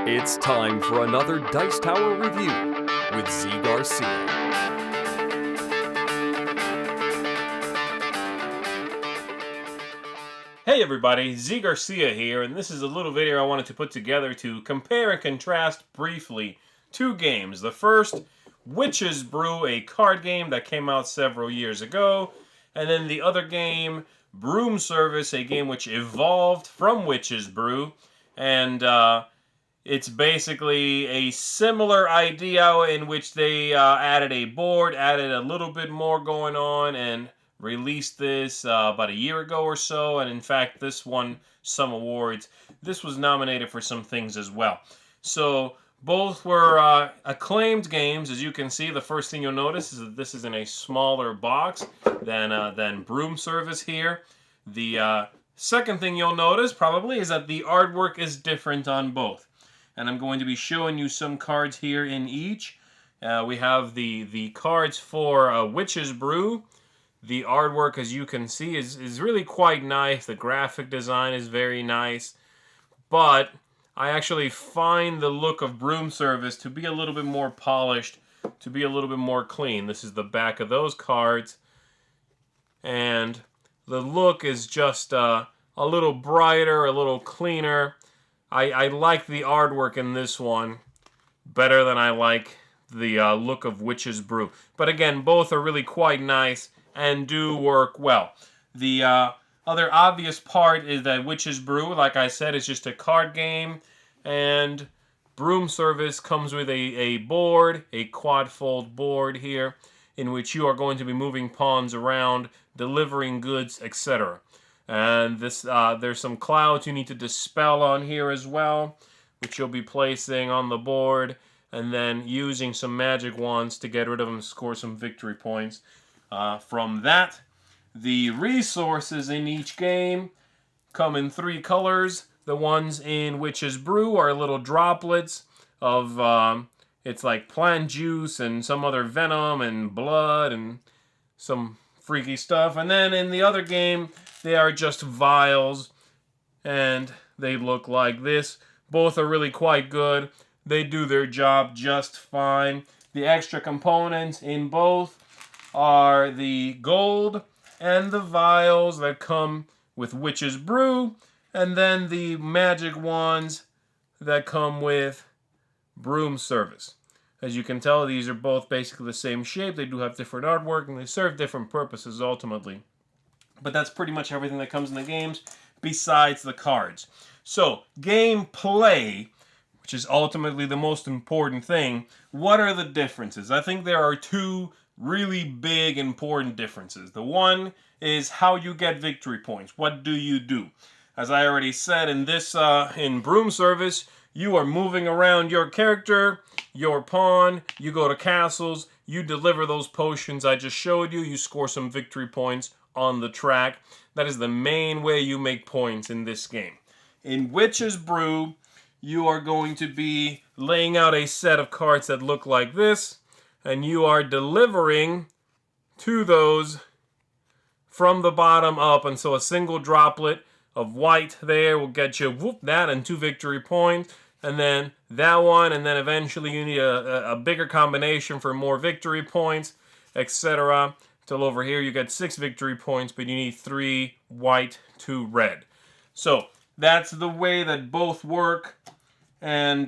It's time for another Dice Tower review with Zee Garcia. Hey everybody, Zee Garcia here, and this is a little video I wanted to put together to compare and contrast briefly two games. The first, Witch's Brew, a card game that came out several years ago, and then the other game, Broom Service, a game which evolved from Witch's Brew, and it's basically a similar idea in which they added a board, added a little bit more going on, and released this about a year ago or so. And in fact, this won some awards. This was nominated for some things as well. So both were acclaimed games. As you can see, the first thing you'll notice is that this is in a smaller box than Broom Service here. The second thing you'll notice probably is that the artwork is different on both. And I'm going to be showing you some cards here in each. We have the cards for Witch's Brew. The artwork, as you can see, is really quite nice. The graphic design is very nice. But I actually find the look of Broom Service to be a little bit more polished, to be a little bit more clean. This is the back of those cards. And the look is just a little brighter, a little cleaner. I like the artwork in this one better than I like the look of Witch's Brew. But again, both are really quite nice and do work well. The other obvious part is that Witch's Brew, like I said, is just a card game. And Broom Service comes with a board, a quad-fold board here, in which you are going to be moving pawns around, delivering goods, etc. And this, there's some clouds you need to dispel on here as well, which you'll be placing on the board, and then using some magic wands to get rid of them, score some victory points. From that, the resources in each game come in three colors. The ones in Witch's Brew are little droplets of, it's like plant juice and some other venom and blood and some freaky stuff. And then in the other game, they are just vials, and they look like this. Both are really quite good. They do their job just fine. The extra components in both are the gold and the vials that come with Witch's Brew, and then the magic wands that come with Broom Service. As you can tell, these are both basically the same shape. They do have different artwork, and they serve different purposes ultimately. But that's pretty much everything that comes in the games, besides the cards. So, gameplay, which is ultimately the most important thing, what are the differences? I think there are two really big, important differences. The one is how you get victory points. What do you do? As I already said, in this, in Broom Service, you are moving around your character, your pawn, you go to castles, you deliver those potions I just showed you, you score some victory points on the track. That is the main way you make points in this game. In Witch's Brew, you are going to be laying out a set of cards that look like this, and you are delivering to those from the bottom up, and so a single droplet of white there will get you that and 2 victory points, and then that one, and then eventually you need a bigger combination for more victory points, etc. Till over here you get 6 victory points, but you need 3 white, 2 red. So that's the way that both work. And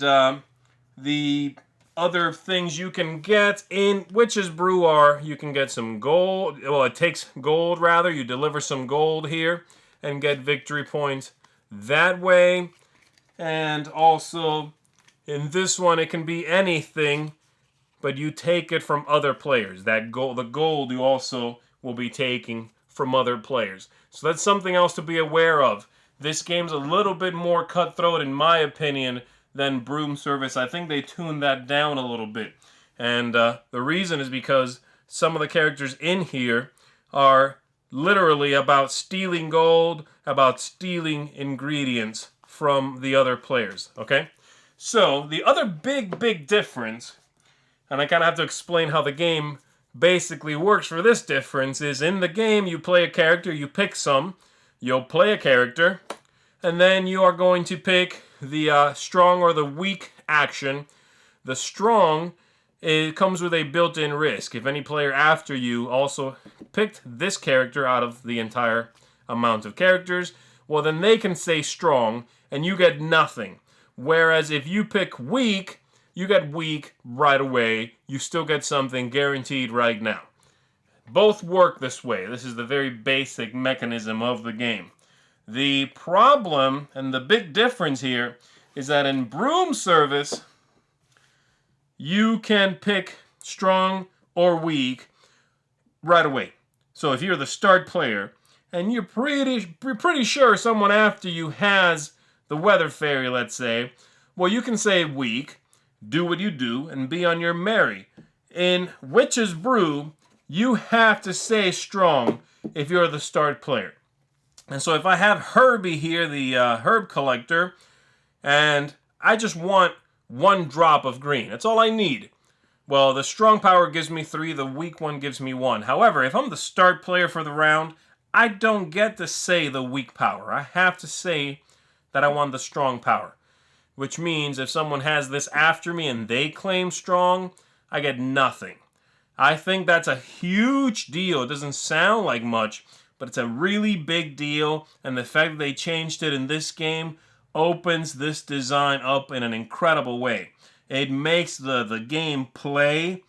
the other things you can get in Witch's Brew are, you can get some gold. Well, it takes gold rather. You deliver some gold here and get victory points that way. And also in this one, it can be anything, but you take it from other players. That gold, the gold you also will be taking from other players. So that's something else to be aware of. This game's a little bit more cutthroat, in my opinion, than Broom Service. I think they tuned that down a little bit. And the reason is because some of the characters in here are literally about stealing gold, about stealing ingredients from the other players, okay? So, the other big difference, and I kind of have to explain how the game basically works for this difference, is in the game you play a character, you pick some, you'll play a character, And then you are going to pick the strong or the weak action. The strong, it comes with a built-in risk. If any player after you also picked this character out of the entire amount of characters, well, then they can say strong, and you get nothing. Whereas if you pick weak, you get weak right away. You still get something guaranteed right now. Both work this way. This is the very basic mechanism of the game. The problem and the big difference here is that in Broom Service, you can pick strong or weak right away. So if you're the start player and you're pretty sure someone after you has the Weather Fairy, let's say, well, you can say weak, do what you do, and be on your merry. In Witch's Brew, you have to say strong if you're the start player. And so if I have Herbie here, the herb collector, and I just want 1 drop of green, that's all I need. Well, the strong power gives me 3, the weak one gives me 1. However, if I'm the start player for the round, I don't get to say the weak power. I have to say that I want the strong power. Which means if someone has this after me and they claim strong, I get nothing. I think that's a huge deal. It doesn't sound like much, but it's a really big deal, and the fact that they changed it in this game opens this design up in an incredible way. It makes the game play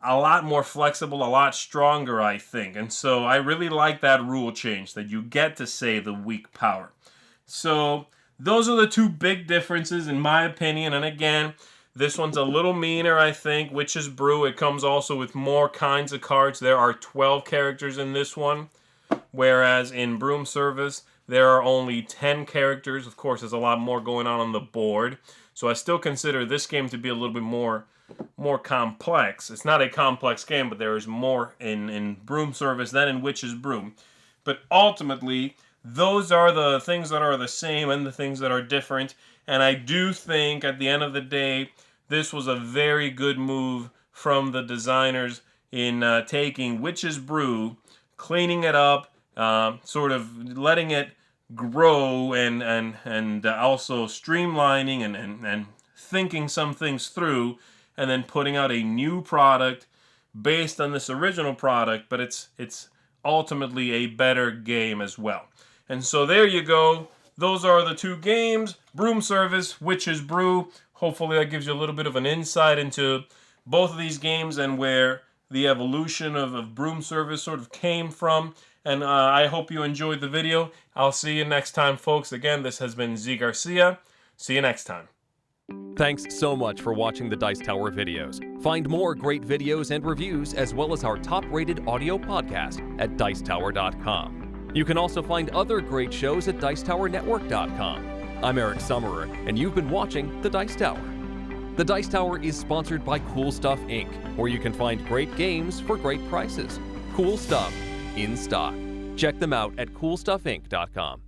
a lot more flexible, a lot stronger, I think. And so I really like that rule change, that you get to say the weak power. So those are the 2 big differences in my opinion, and again, this one's a little meaner, I think. Witch's Brew, it comes also with more kinds of cards. There are 12 characters in this one. Whereas in Broom Service, there are only 10 characters. Of course, there's a lot more going on the board. So I still consider this game to be a little bit more complex. It's not a complex game, but there is more in Broom Service than in Witch's Brew. But ultimately, those are the things that are the same and the things that are different. And I do think, at the end of the day, this was a very good move from the designers in taking Witch's Brew, cleaning it up, sort of letting it grow and also streamlining and thinking some things through, and then putting out a new product based on this original product, but it's ultimately a better game as well. And so there you go. Those are the 2 games, Broom Service, Witch's Brew. Hopefully that gives you a little bit of an insight into both of these games and where the evolution of Broom Service sort of came from. And I hope you enjoyed the video. I'll see you next time, folks. Again, this has been Zee Garcia. See you next time. Thanks so much for watching the Dice Tower videos. Find more great videos and reviews, as well as our top-rated audio podcast at Dicetower.com. You can also find other great shows at Dicetowernetwork.com. I'm Eric Summerer, and you've been watching The Dice Tower. The Dice Tower is sponsored by Cool Stuff Inc., where you can find great games for great prices. Cool stuff in stock. Check them out at CoolStuffInc.com.